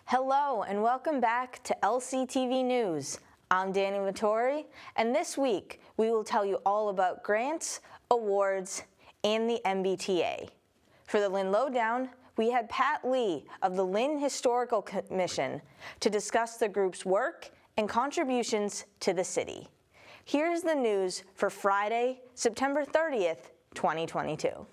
Hello and welcome back to LCTV News. I'm Dani Vittori, and this week we will tell you all about grants, awards, and the MBTA. For the Lynn Lowdown, we had Pat Lee of the Lynn Historical Commission to discuss the group's work and contributions to the city. Here's the news for Friday, September 30th, 2022.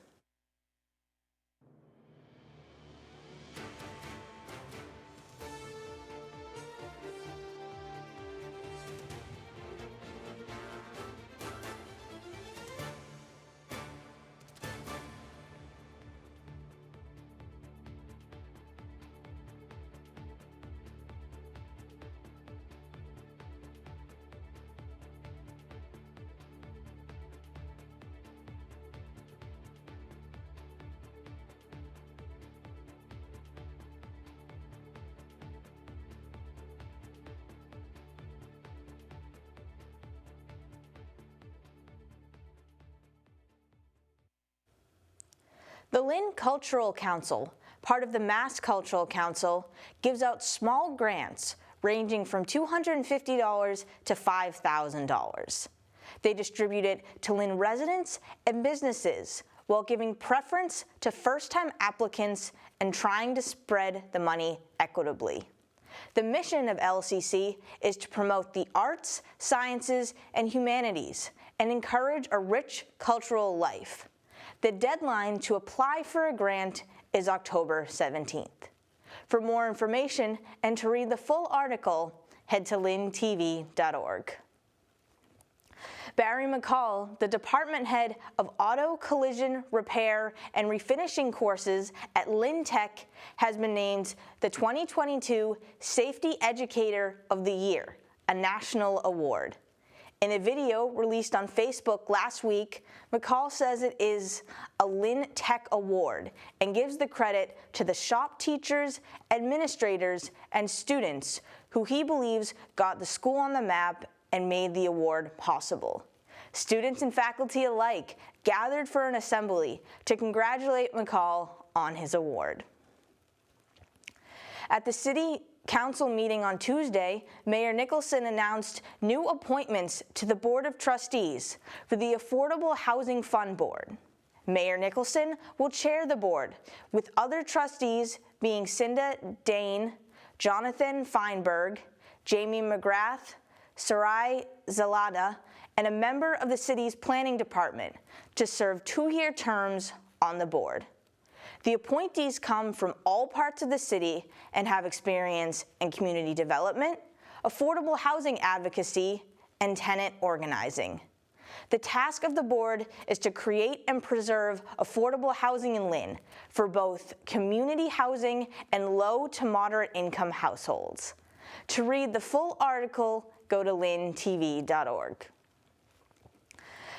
The Lynn Cultural Council, part of the Mass Cultural Council, gives out small grants ranging from $250 to $5,000. They distribute it to Lynn residents and businesses while giving preference to first-time applicants and trying to spread the money equitably. The mission of LCC is to promote the arts, sciences, and humanities and encourage a rich cultural life. The deadline to apply for a grant is October 17th. For more information and to read the full article, head to LynnTV.org. Barry McCall, the department head of auto collision repair and refinishing courses at Lynn Tech, has been named the 2022 Safety Educator of the Year, a national award. In a video released on Facebook last week, McCall says it is a Lynn Tech Award and gives the credit to the shop teachers, administrators, and students who he believes got the school on the map and made the award possible. Students and faculty alike gathered for an assembly to congratulate McCall on his award. At the City Council meeting on Tuesday, Mayor Nicholson announced new appointments to the Board of Trustees for the Affordable Housing Fund Board. Mayor Nicholson will chair the board, with other trustees being Cinda Dane, Jonathan Feinberg, Jamie McGrath, Sarai Zalada, and a member of the city's planning department to serve 2-year terms on the board. The appointees come from all parts of the city and have experience in community development, affordable housing advocacy, and tenant organizing. The task of the board is to create and preserve affordable housing in Lynn for both community housing and low to moderate income households. To read the full article, go to LynnTV.org.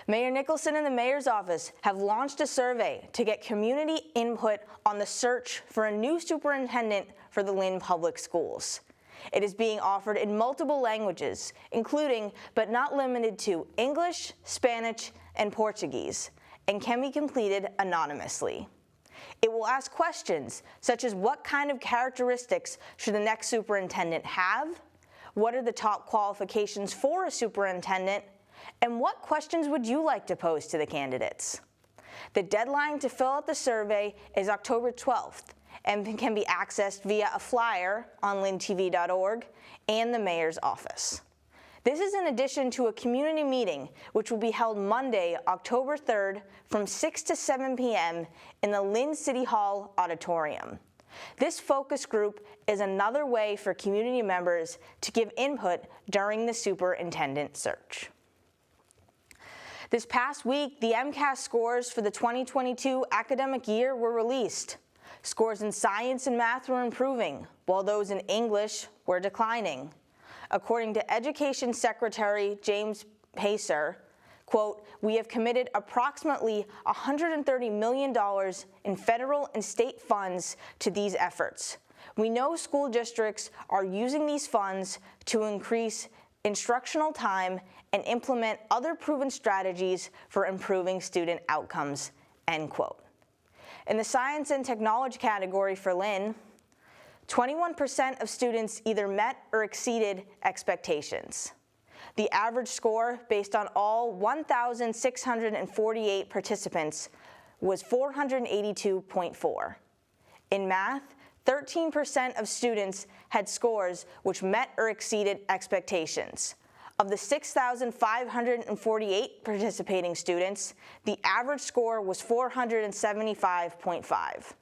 Mayor Nicholson and the Mayor's office have launched a survey to get community input on the search for a new superintendent for the Lynn Public Schools. It is being offered in multiple languages, including but not limited to English, Spanish, and Portuguese, and can be completed anonymously. It will ask questions such as what kind of characteristics should the next superintendent have, what are the top qualifications for a superintendent, and what questions would you like to pose to the candidates? The deadline to fill out the survey is October 12th and can be accessed via a flyer on LynnTV.org and the Mayor's office. This is in addition to a community meeting which will be held Monday, October 3rd from 6 to 7 p.m. in the Lynn City Hall auditorium. This focus group is another way for community members to give input during the superintendent search. This past week, the MCAS scores for the 2022 academic year were released. Scores in science and math were improving, while those in English were declining. According to Education Secretary James Pacer, quote, "We have committed approximately $130 million in federal and state funds to these efforts. We know school districts are using these funds to increase instructional time and implement other proven strategies for improving student outcomes," end quote. In the science and technology category for Lynn, 21% of students either met or exceeded expectations. The average score, based on all 1,648 participants, was 482.4. In math, 13% of students had scores which met or exceeded expectations. Of the 6,548 participating students, the average score was 475.5.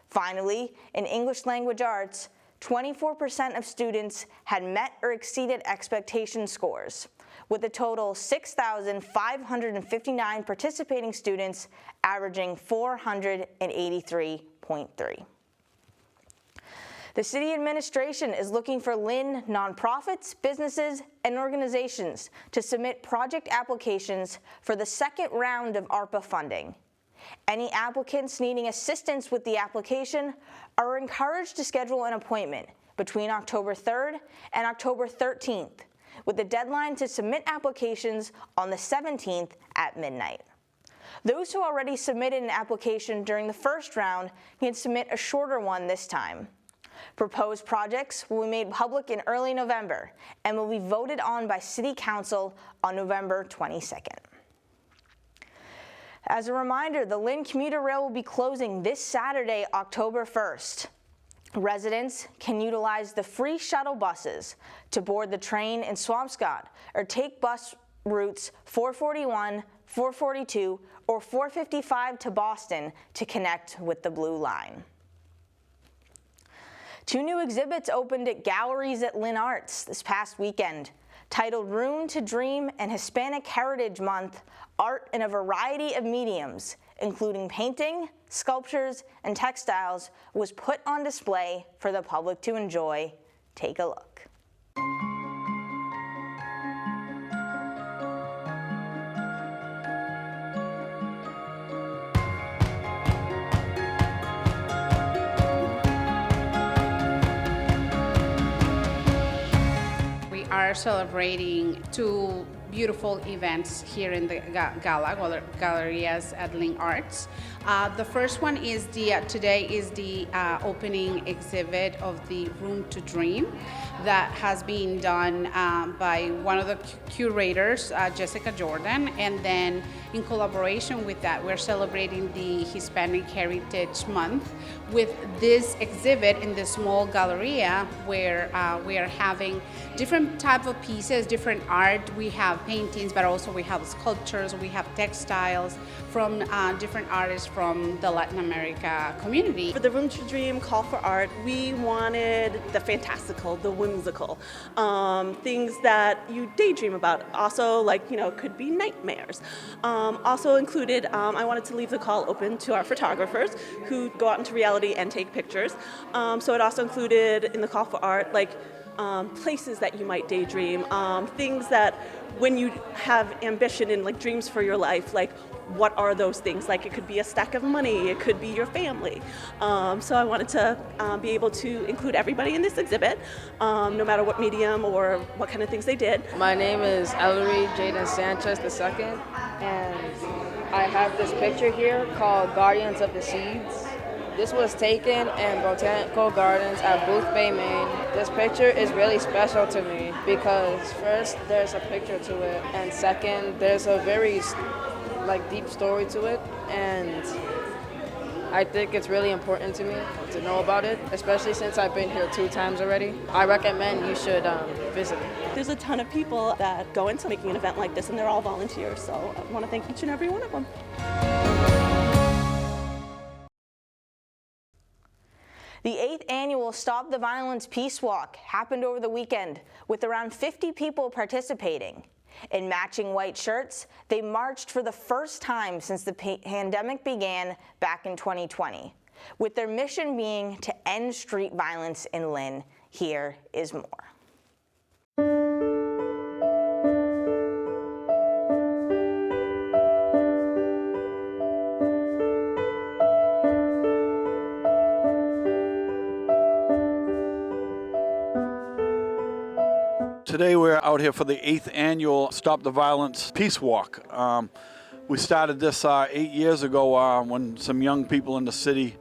Finally, in English language arts, 24% of students had met or exceeded expectation scores, with a total 6,559 participating students averaging 483.3. The city administration is looking for Lynn nonprofits, businesses, and organizations to submit project applications for the second round of ARPA funding. Any applicants needing assistance with the application are encouraged to schedule an appointment between October 3rd and October 13th, with the deadline to submit applications on the 17th at midnight. Those who already submitted an application during the first round can submit a shorter one this time. Proposed projects will be made public in early November and will be voted on by City Council on November 22nd. As a reminder, the Lynn commuter rail will be closing this Saturday, October 1st. Residents can utilize the free shuttle buses to board the train in Swampscott or take bus routes 441, 442, or 455 to Boston to connect with the Blue Line. 2 new exhibits opened at galleries at LynnArts this past weekend. Titled Room to Dream and Hispanic Heritage Month, art in a variety of mediums, including painting, sculptures, and textiles, was put on display for the public to enjoy. Take a look. We are celebrating 2 beautiful events here in the Gallerias at LynnArts. The first one is today is the opening exhibit of the Room to Dream that has been done by one of the curators, Jessica Jordan, and then in collaboration with that, we're celebrating the Hispanic Heritage Month with this exhibit in the small galleria where we are having different type of pieces, different art. We have paintings, but also we have sculptures, we have textiles from different artists from the Latin America community. For the Room to Dream call for art, we wanted the fantastical, the whimsical, things that you daydream about. Also, like, could be nightmares. Also included, I wanted to leave the call open to our photographers who go out into reality and take pictures. So it also included in the call for art, like, places that you might daydream, things that when you have ambition and like dreams for your life, like what are those things? Like it could be a stack of money, it could be your family. So I wanted to be able to include everybody in this exhibit, no matter what medium or what kind of things they did. My name is Ellery Jaden Sanchez II, and I have this picture here called Guardians of the Seeds. This was taken in Botanical Gardens at Booth Bay, Maine. This picture is really special to me because first, there's a picture to it, and second, there's a very deep story to it, and I think it's really important to me to know about it, especially since I've been here 2 times already. I recommend you should visit it. There's a ton of people that go into making an event like this, and they're all volunteers, so I want to thank each and every one of them. The 8th annual Stop the Violence Peace Walk happened over the weekend with around 50 people participating. In matching white shirts, they marched for the first time since the pandemic began back in 2020, with their mission being to end street violence in Lynn. Here is more. Today we're out here for the 8th annual Stop the Violence Peace Walk. We started this 8 years ago when some young people in the city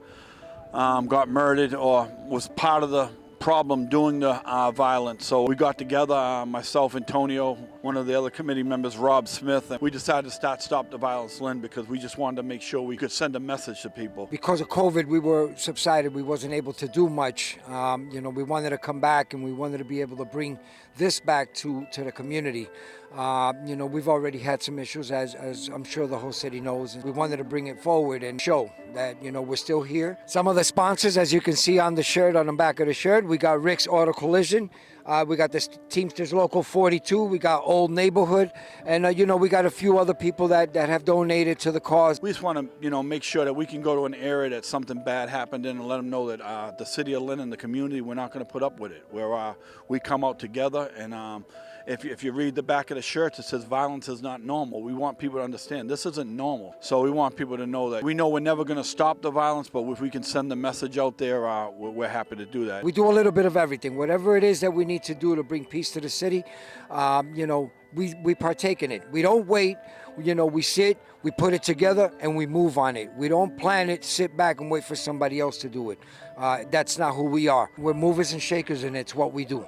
got murdered or was part of the problem doing the violence. So we got together, myself, Antonio, one of the other committee members, Rob Smith, and we decided to start Stop the Violence Lynn because we just wanted to make sure we could send a message to people. Because of COVID, we were subsided. We wasn't able to do much. We wanted to come back and we wanted to be able to bring this back to the community. We've already had some issues, as I'm sure the whole city knows. And we wanted to bring it forward and show that, we're still here. Some of the sponsors, as you can see on the shirt, on the back of the shirt, we got Rick's Auto Collision. We got the Teamsters Local 42. We got Old Neighborhood. And, we got a few other people that have donated to the cause. We just want to, make sure that we can go to an area that something bad happened in and let them know that the city of Lynn and the community, we're not going to put up with it. Where we come out together and if you read the back of the shirts, it says violence is not normal. We want people to understand this isn't normal. So we want people to know that we know we're never going to stop the violence, but if we can send the message out there, we're happy to do that. We do a little bit of everything. Whatever it is that we need to do to bring peace to the city, we partake in it. We don't wait. We sit, we put it together, and we move on it. We don't plan it, sit back and wait for somebody else to do it. That's not who we are. We're movers and shakers, and it's what we do.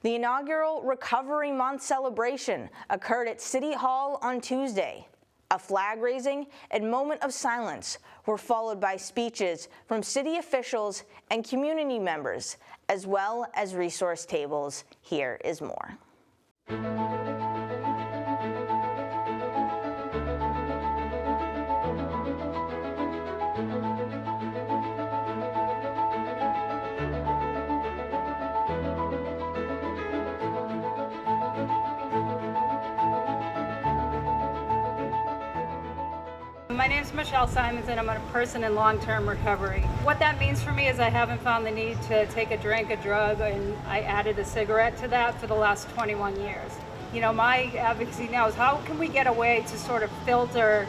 The inaugural Recovery Month celebration occurred at City Hall on Tuesday. A flag raising and moment of silence were followed by speeches from city officials and community members, as well as resource tables. Here is more. My name is Michelle Simons and I'm a person in long-term recovery. What that means for me is I haven't found the need to take a drink, a drug, and I added a cigarette to that for the last 21 years. My advocacy now is how can we get a way to sort of filter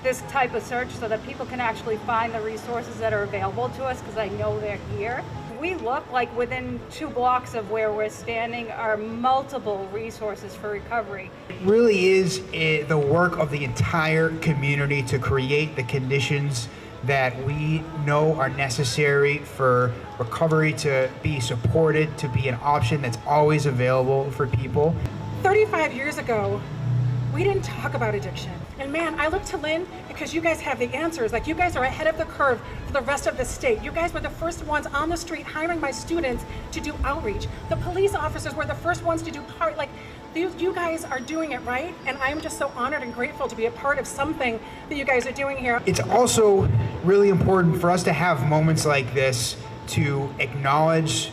this type of search so that people can actually find the resources that are available to us, because I know they're here. We look like within 2 blocks of where we're standing are multiple resources for recovery. It really is the work of the entire community to create the conditions that we know are necessary for recovery to be supported, to be an option that's always available for people. 35 years ago, we didn't talk about addiction. And man, I look to Lynn because you guys have the answers. Like, you guys are ahead of the curve for the rest of the state. You guys were the first ones on the street hiring my students to do outreach. The police officers were the first ones to do you guys are doing it right. And I'm just so honored and grateful to be a part of something that you guys are doing here. It's also really important for us to have moments like this to acknowledge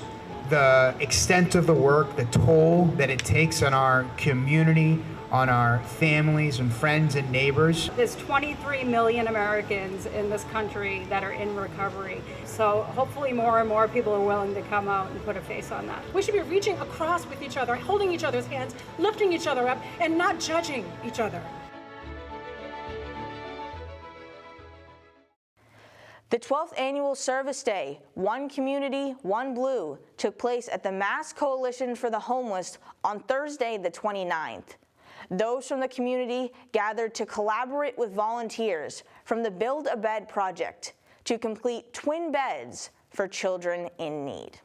the extent of the work, the toll that it takes on our community, on our families and friends and neighbors. There's 23 million Americans in this country that are in recovery. So hopefully more and more people are willing to come out and put a face on that. We should be reaching across with each other, holding each other's hands, lifting each other up, and not judging each other. The 12th Annual Service Day, One Community, One Blue, took place at the Mass Coalition for the Homeless on Thursday, the 29th. Those from the community gathered to collaborate with volunteers from the Build a Bed project to complete twin beds for children in need.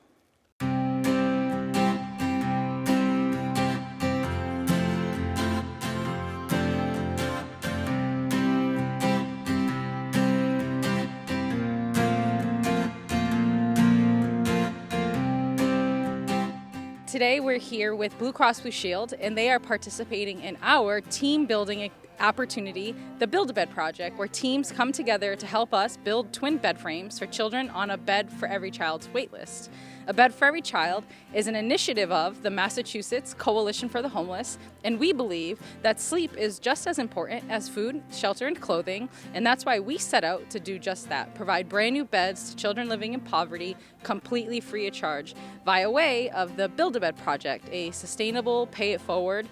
Today we're here with Blue Cross Blue Shield, and they are participating in our team building opportunity, the Build a Bed project, where teams come together to help us build twin bed frames for children on a Bed for Every Child's waitlist. A Bed for Every Child is an initiative of the Massachusetts Coalition for the Homeless, and we believe that sleep is just as important as food, shelter, and clothing, and that's why we set out to do just that, provide brand new beds to children living in poverty, completely free of charge, via way of the Build a Bed project, a sustainable, pay-it-forward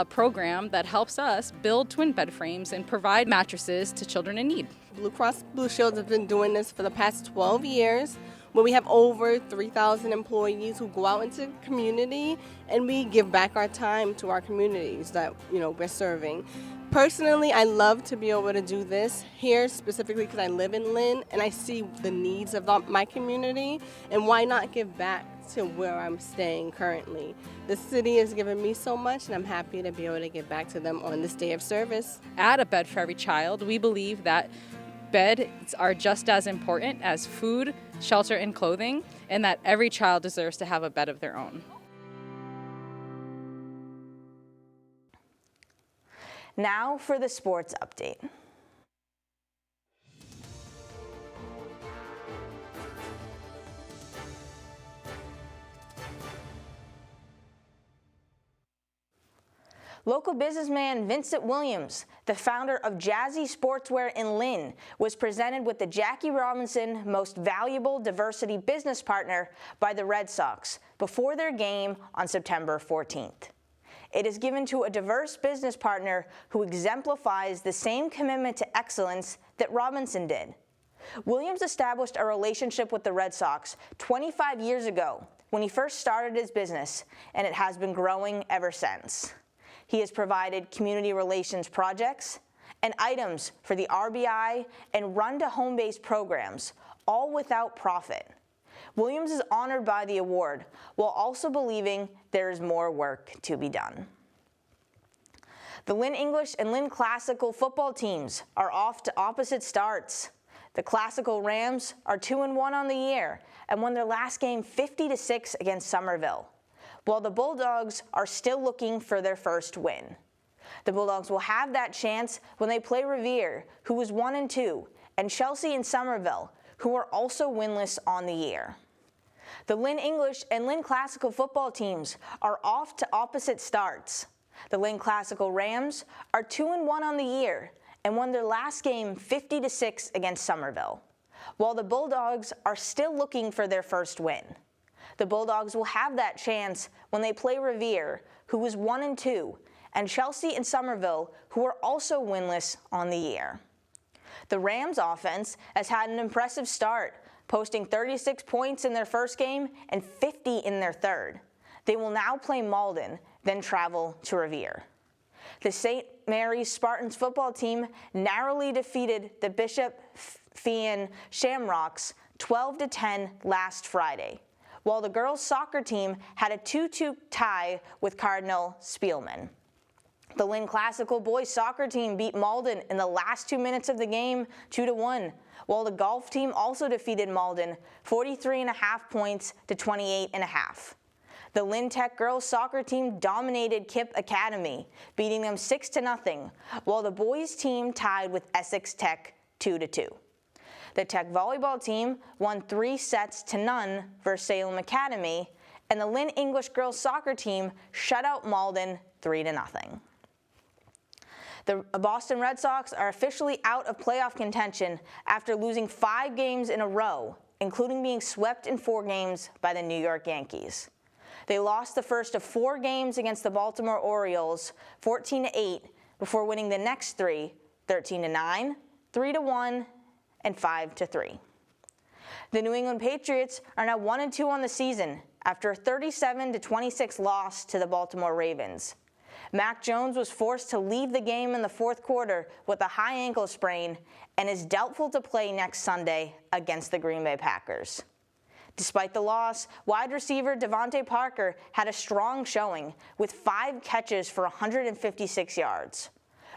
program that helps us build twin bed frames and provide mattresses to children in need. Blue Cross Blue Shield has been doing this for the past 12 years. Where we have over 3,000 employees who go out into the community and we give back our time to our communities that we're serving. Personally, I love to be able to do this here specifically because I live in Lynn and I see the needs of my community, and why not give back to where I'm staying currently. The city has given me so much, and I'm happy to be able to give back to them on this day of service. At A Bed for Every Child, we believe that beds are just as important as food, shelter, and clothing, and that every child deserves to have a bed of their own. Now for the sports update. Local businessman Vincent Williams, the founder of Jazzy Sportswear in Lynn, was presented with the Jackie Robinson Most Valuable Diversity Business Partner by the Red Sox before their game on September 14th. It is given to a diverse business partner who exemplifies the same commitment to excellence that Robinson did. Williams established a relationship with the Red Sox 25 years ago when he first started his business, and it has been growing ever since. He has provided community relations projects and items for the RBI and Run to Home Base programs, all without profit. Williams is honored by the award, while also believing there is more work to be done. The Lynn English and Lynn Classical football teams are off to opposite starts. The Classical Rams are 2-1 on the year and won their last game 50-6 against Somerville, while the Bulldogs are still looking for their first win. The Bulldogs will have that chance when they play Revere, who is 1-2, and Chelsea and Somerville, who are also winless on the year. The Lynn English and Lynn Classical football teams are off to opposite starts. The Lynn Classical Rams are 2-1 on the year and won their last game 50-6 against Somerville, while the Bulldogs are still looking for their first win. The Bulldogs will have that chance when they play Revere, who is 1-2, and Chelsea and Somerville, who are also winless on the year. The Rams offense has had an impressive start, posting 36 points in their first game and 50 in their third. They will now play Malden, then travel to Revere. The St. Mary's Spartans football team narrowly defeated the Bishop Feian Shamrocks 12-10 last Friday, while the girls' soccer team had a 2-2 tie with Cardinal Spielman. The Lynn Classical boys soccer team beat Malden in the last 2 minutes of the game 2-1, while the golf team also defeated Malden 43.5 points to 28.5. The Lynn Tech girls soccer team dominated Kip Academy, beating them 6-0, while the boys team tied with Essex Tech 2-2. The Tech volleyball team won 3-0 versus Salem Academy, and the Lynn English girls soccer team shut out Malden 3-0. The Boston Red Sox are officially out of playoff contention after losing 5 games in a row, including being swept in 4 games by the New York Yankees. They lost the first of 4 games against the Baltimore Orioles, 14-8, before winning the next 3, 13-9, 3-1, and 5-3. The New England Patriots are now 1-2 on the season after a 37-26 loss to the Baltimore Ravens. Mac Jones was forced to leave the game in the fourth quarter with a high ankle sprain and is doubtful to play next Sunday against the Green Bay Packers. Despite the loss, wide receiver Devontae Parker had a strong showing with 5 catches for 156 yards.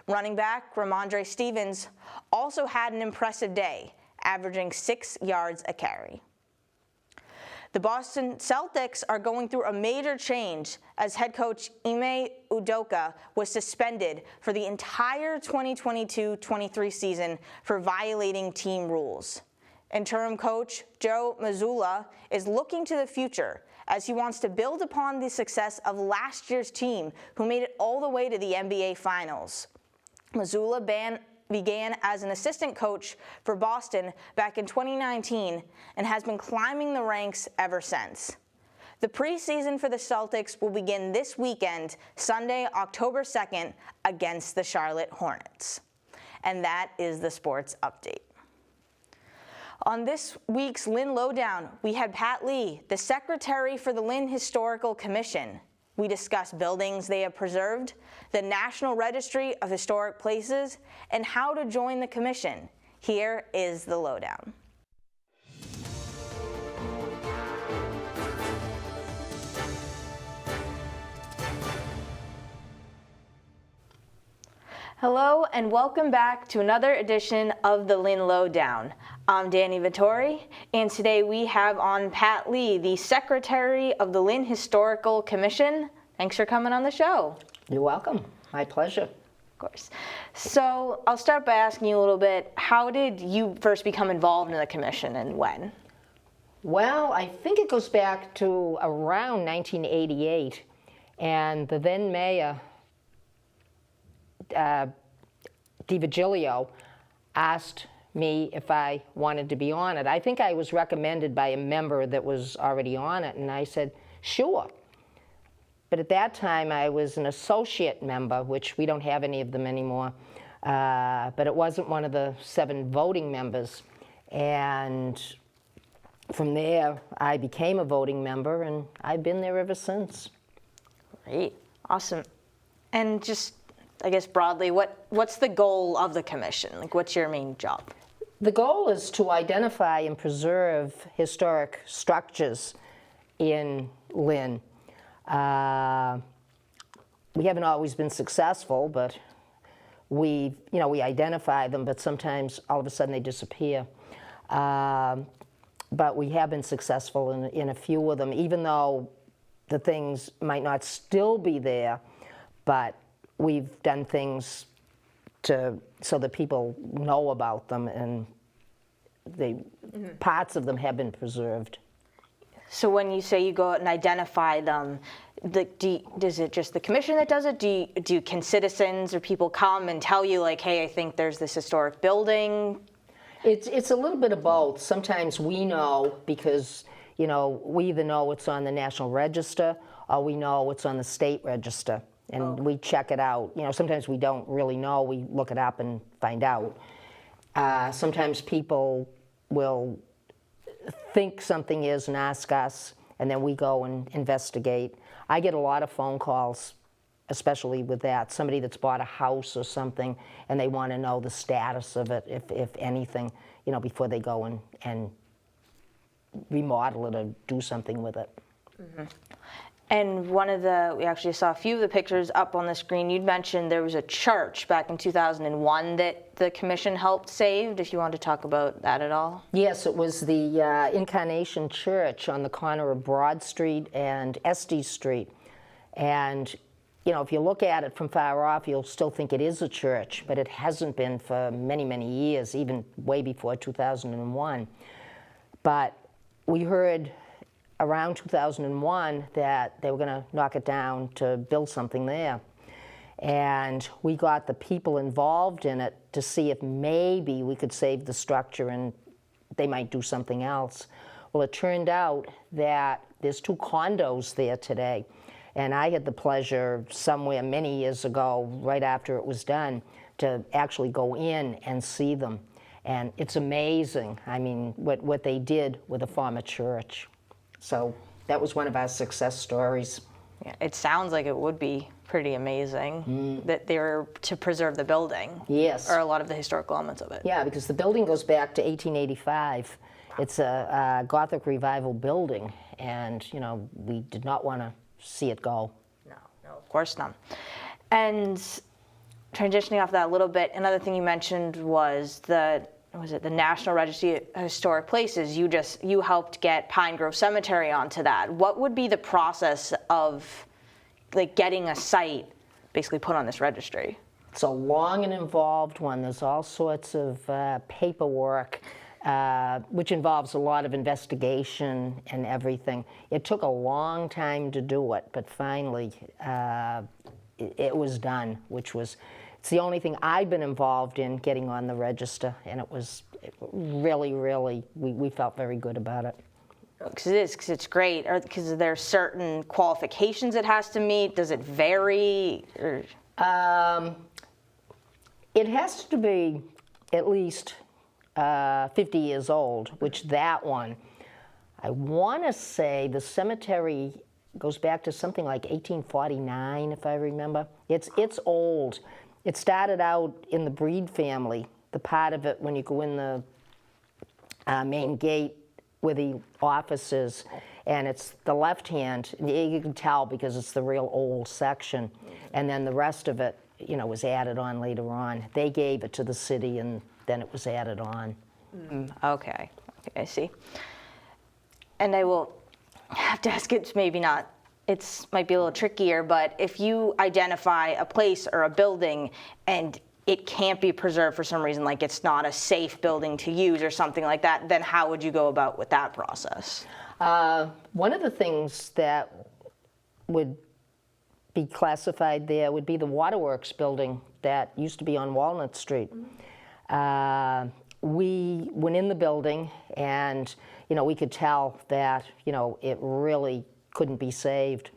Running back Ramondre Stevens also had an impressive day, averaging 6 yards a carry. The Boston Celtics are going through a major change as head coach Ime Udoka was suspended for the entire 2022-23 season for violating team rules. Interim coach Joe Mazzulla is looking to the future as he wants to build upon the success of last year's team, who made it all the way to the NBA Finals. Mazzulla began as an assistant coach for Boston back in 2019 and has been climbing the ranks ever since. The preseason for the Celtics will begin this weekend, Sunday, October 2nd, against the Charlotte Hornets. And that is the sports update. On this week's Lynn Lowdown, we had Pat Lee, the secretary for the Lynn Historical Commission, We discuss buildings they have preserved, the National Registry of Historic Places, and how to join the commission. Here is the lowdown. Hello and welcome back to another edition of the Lynn Lowdown. I'm Dani Vittori, and today we have on Pat Lee, the Secretary of the Lynn Historical Commission. Thanks for coming on the show. You're welcome. My pleasure. Of course. So I'll start by asking you a little bit, how did you first become involved in the commission and when? Well, I think it goes back to around 1988, and the then mayor, DiVigilio, asked me if I wanted to be on it. I think I was recommended by a member that was already on it, and I said, sure. But at that time, I was an associate member, which we don't have any of them anymore, but it wasn't one of the 7 voting members. And from there, I became a voting member, and I've been there ever since. Great, awesome. And just, I guess broadly, what's the goal of the commission? Like, what's your main job? The goal is to identify and preserve historic structures in Lynn. We haven't always been successful, but we identify them, but sometimes all of a sudden they disappear. But we have been successful in a few of them, even though the things might not still be there, but we've done things so that people know about them, and parts of them have been preserved. So when you say you go out and identify them, is it just the commission that does it? Can citizens or people come and tell you, like, hey, I think there's this historic building? It's a little bit of both. Sometimes we know because, we either know it's on the National Register or we know it's on the state register, and we check it out. Sometimes we don't really know. We look it up and find out. Sometimes people will think something is and ask us, and then we go and investigate. I get a lot of phone calls, especially with that. Somebody that's bought a house or something, and they want to know the status of it, if anything, before they go and remodel it or do something with it. Mm-hmm. And we actually saw a few of the pictures up on the screen. You'd mentioned there was a church back in 2001 that the commission helped save. If you want to talk about that at all? Yes, it was the Incarnation Church on the corner of Broad Street and Estes Street. And, if you look at it from far off, you'll still think it is a church, but it hasn't been for many, many years, even way before 2001. But we heard around 2001 that they were going to knock it down to build something there. And we got the people involved in it to see if maybe we could save the structure and they might do something else. Well, it turned out that there's 2 condos there today. And I had the pleasure somewhere many years ago, right after it was done, to actually go in and see them. And it's amazing, what they did with a former church. So that was one of our success stories. Yeah, it sounds like it would be pretty amazing that they were to preserve the building. Yes. Or a lot of the historical elements of it. Yeah, because the building goes back to 1885. It's a Gothic Revival building, and, we did not want to see it go. No, of course not. And transitioning off that a little bit, another thing you mentioned was the National Registry of Historic Places. You helped get Pine Grove Cemetery onto that. What would be the process of getting a site basically put on this registry? It's a long and involved one. There's all sorts of paperwork, which involves a lot of investigation and everything. It took a long time to do it, but finally it was done, it's the only thing I've been involved in getting on the register, and it was really, we felt very good about it. Because it's great. Because there are certain qualifications it has to meet. Does it vary? Or? It has to be at least 50 years old, which that one, I want to say the cemetery goes back to something like 1849, if I remember. It's old. It started out in the Breed family, the part of it when you go in the main gate where the office is, and it's the left hand. You can tell because it's the real old section, and then the rest of it, you know, was added on later on. They gave it to the city, and then it was added on. Okay, I see. And I will have to ask, it's maybe not, it's might be a little trickier, but if you identify a place or a building and it can't be preserved for some reason, like it's not a safe building to use or something like that, then how would you go about with that process? One of the things that would be classified there would be the Waterworks building that used to be on Walnut Street. We went in the building and, you know, we could tell that, you know, it really couldn't be saved.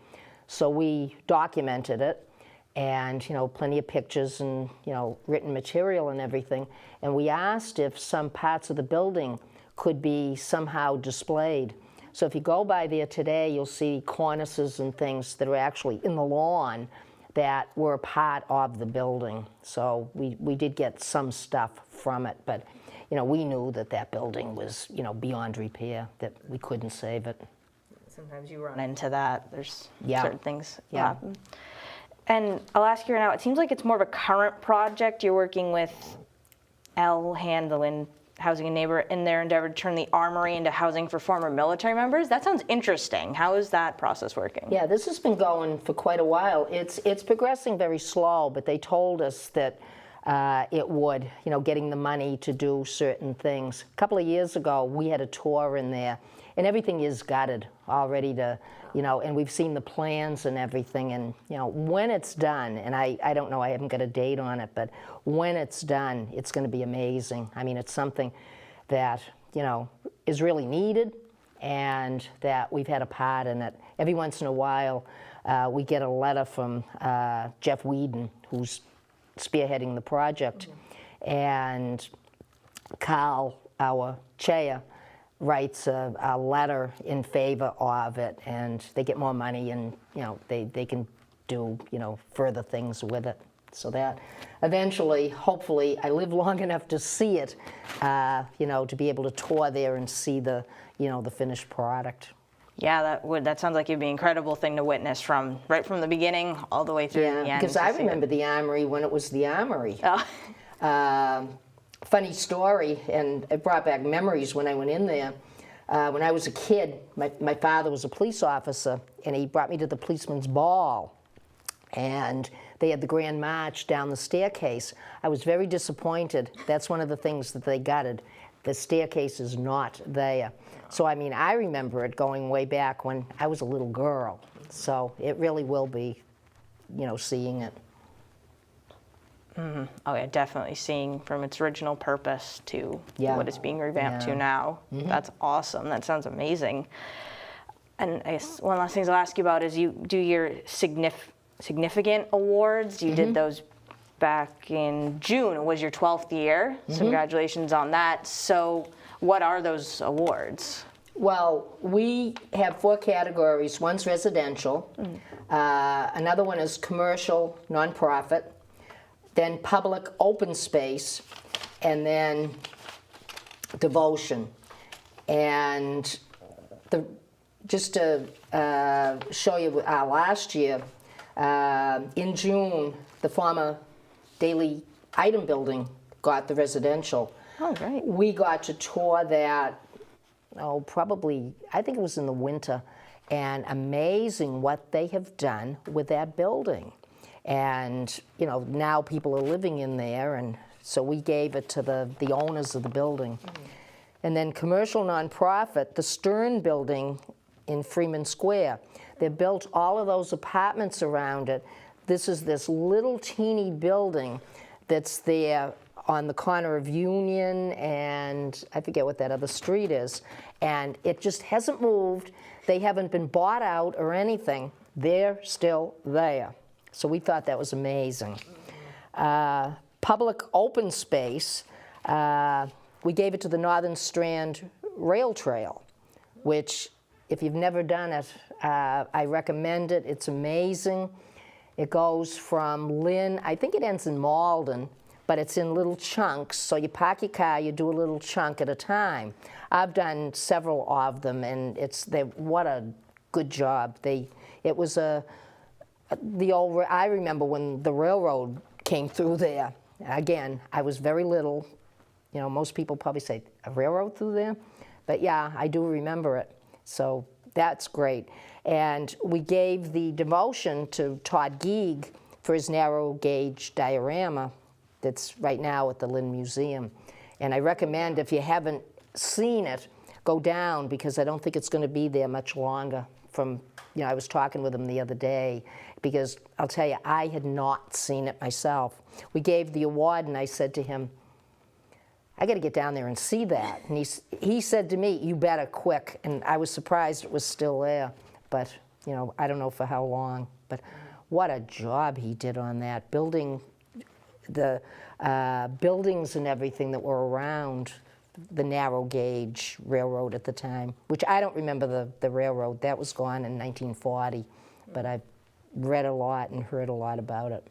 So we documented it and, you know, plenty of pictures and, you know, written material and everything. And we asked if some parts of the building could be somehow displayed. So if you go by there today, you'll see cornices and things that are actually in the lawn that were a part of the building. So we did get some stuff from it, but, you know, we knew that that building was, you know, beyond repair, that we couldn't save it. Sometimes you run into that. There's Yeah. certain things Yeah. happen. And I'll ask you right now, it seems like it's more of a current project. You're working with the Lynn Housing and Neighbor in their endeavor to turn the armory into housing for former military members. That sounds interesting. How is that process working? Yeah, this has been going for quite a while. It's progressing very slow, but they told us that it would, you know, getting the money to do certain things. A couple of years ago, we had a tour in there, and everything is gutted already to, you know, and we've seen the plans and everything, and, you know, when it's done, and I don't know, I haven't got a date on it, but when it's done, it's going to be amazing. I mean, it's something that, you know, is really needed, and that we've had a part in it. Every once in a while, we get a letter from Jeff Whedon, who's spearheading the project, and Carl, our chair, writes a letter in favor of it, and they get more money, and, you know, they can do, you know, further things with it. So that eventually, hopefully, I live long enough to see it, you know, to be able to tour there and see the, you know, the finished product. Yeah, that sounds like it'd be an incredible thing to witness right from the beginning all the way through the end. Because I remember the Armory when it was the Armory. Oh. Funny story, and it brought back memories when I went in there. When I was a kid, my father was a police officer, and he brought me to the policeman's ball. And they had the Grand March down the staircase. I was very disappointed. That's one of the things that they gutted. The staircase is not there. So, I mean, I remember it going way back when I was a little girl. So it really will be, you know, seeing it. Mm-hmm. Oh yeah, definitely seeing from its original purpose to what it's being revamped to now. Mm-hmm. That's awesome. That sounds amazing. And I guess one last thing I'll ask you about is you do your significant awards. You did those back in June. It was your 12th year. So congratulations on that. So what are those awards? Well, we have 4 categories. One's residential. Another one is commercial, nonprofit. Then public open space, and then devotion. And just to show you last year, in June, the former Daily Item Building got the residential. Oh, great. We got to tour that, probably, I think it was in the winter, and amazing what they have done with that building. And, you know, now people are living in there, and so we gave it to the owners of the building. And then commercial nonprofit, the Stern Building in Freeman Square. They built all of those apartments around it. This is this little teeny building that's there on the corner of Union and I forget what that other street is. And it just hasn't moved. They haven't been bought out or anything. They're still there. So we thought that was amazing. Public open space, we gave it to the Northern Strand Rail Trail, which If you've never done it, I recommend it. It's amazing. It goes from Lynn, I think it ends in Malden, but it's in little chunks. So you park your car, you do a little chunk at a time. I've done several of them, and what a good job. It was I remember when the railroad came through there. Again, I was very little. You know, most people probably say, a railroad through there? But yeah, I do remember it. So that's great. And we gave the devotion to Todd Geeg for his narrow gauge diorama that's right now at the Lynn Museum. And I recommend, if you haven't seen it, go down, because I don't think it's going to be there much longer. I was talking with him the other day, because I'll tell you, I had not seen it myself. We gave the award, and I said to him, I got to get down there and see that. And he said to me, you better, quick. And I was surprised it was still there. But, I don't know for how long. But what a job he did on that, building the buildings and everything that were around the narrow gauge railroad at the time, which I don't remember the railroad. That was gone in 1940. But I've read a lot and heard a lot about it.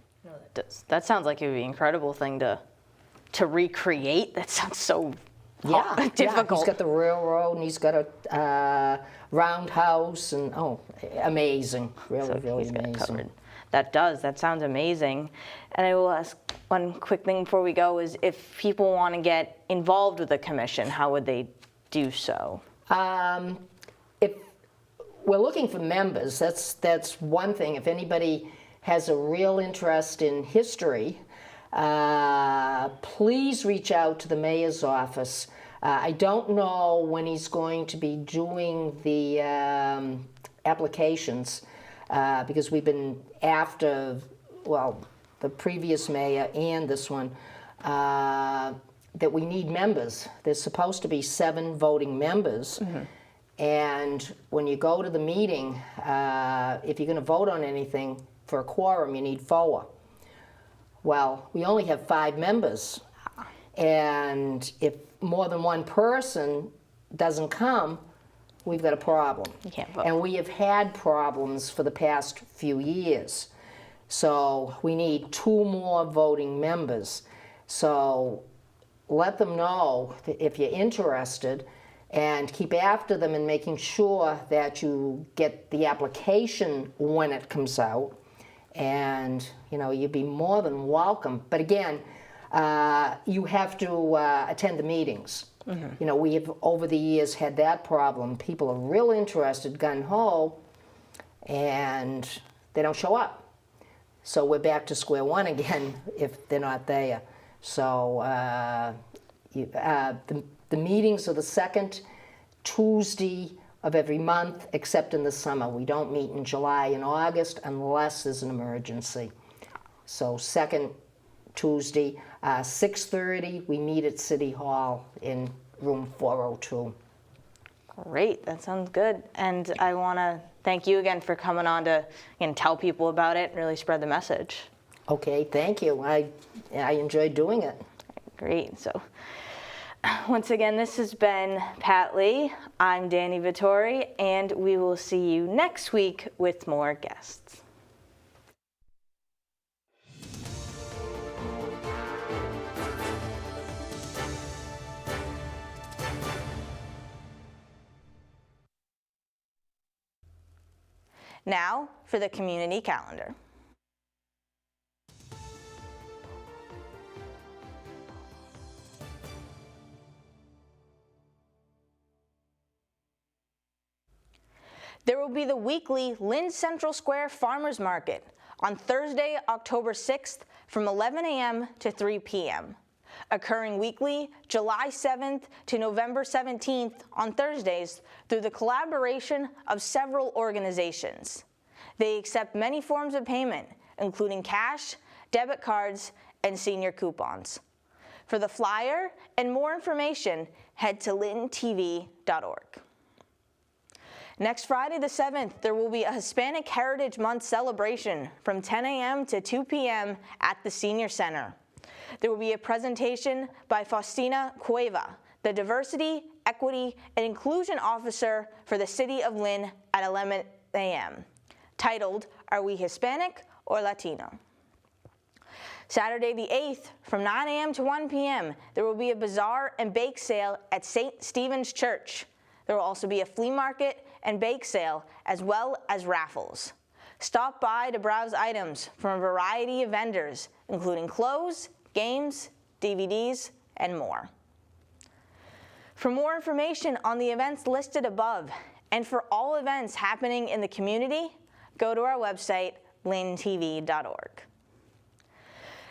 That sounds like it would be an incredible thing to recreate. That sounds so difficult. Yeah, he's got the railroad, and he's got a roundhouse, and amazing, really amazing. That sounds amazing. And I will ask one quick thing before we go, is if people want to get involved with the commission, how would they do so? If we're looking for members, that's one thing. If anybody has a real interest in history, please reach out to the mayor's office. I don't know when he's going to be doing the applications, because we've been after, the previous mayor and this one, that we need members. There's supposed to be 7 voting members. Mm-hmm. And when you go to the meeting, if you're going to vote on anything for a quorum, you need 4. Well, we only have 5 members, and if more than one person doesn't come, we've got a problem. You can't vote. And we have had problems for the past few years. So we need 2 more voting members. So let them know if you're interested, and keep after them in making sure that you get the application when it comes out. And you'd be more than welcome. But again, you have to attend the meetings. Mm-hmm. We have over the years had that problem. People are real interested, gung-ho, and they don't show up. So we're back to square one again if they're not there. So the meetings are the second Tuesday of every month, except in the summer. We don't meet in July and August unless there's an emergency. So second Tuesday, 6:30, we meet at City Hall in room 402. Great, that sounds good. And I want to thank you again for coming on to tell people about it and really spread the message. Okay, thank you. I enjoyed doing it. Great. So once again, this has been Pat Lee. I'm Dani Vittori, and we will see you next week with more guests. Now for the community calendar. There will be the weekly Lynn Central Square Farmers Market on Thursday, October 6th from 11 a.m. to 3 p.m., occurring weekly July 7th to November 17th on Thursdays through the collaboration of several organizations. They accept many forms of payment, including cash, debit cards, and senior coupons. For the flyer and more information, head to LynnTV.org. Next Friday the 7th, there will be a Hispanic Heritage Month celebration from 10 a.m. to 2 p.m. at the Senior Center. There will be a presentation by Faustina Cueva, the Diversity, Equity and Inclusion Officer for the City of Lynn at 11 a.m., titled, "Are We Hispanic or Latino?" Saturday the 8th, from 9 a.m. to 1 p.m., there will be a bazaar and bake sale at St. Stephen's Church. There will also be a flea market and bake sale, as well as raffles. Stop by to browse items from a variety of vendors, including clothes, games, DVDs, and more. For more information on the events listed above, and for all events happening in the community, go to our website, LynnTV.org.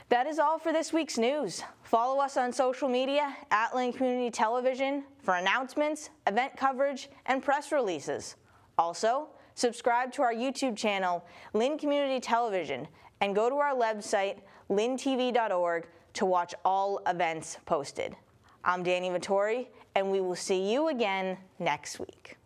That is all for this week's news. Follow us on social media at Lynn Community Television for announcements, event coverage, and press releases. Also, subscribe to our YouTube channel, Lynn Community Television, and go to our website, LynnTV.org, to watch all events posted. I'm Dani Vittori, and we will see you again next week.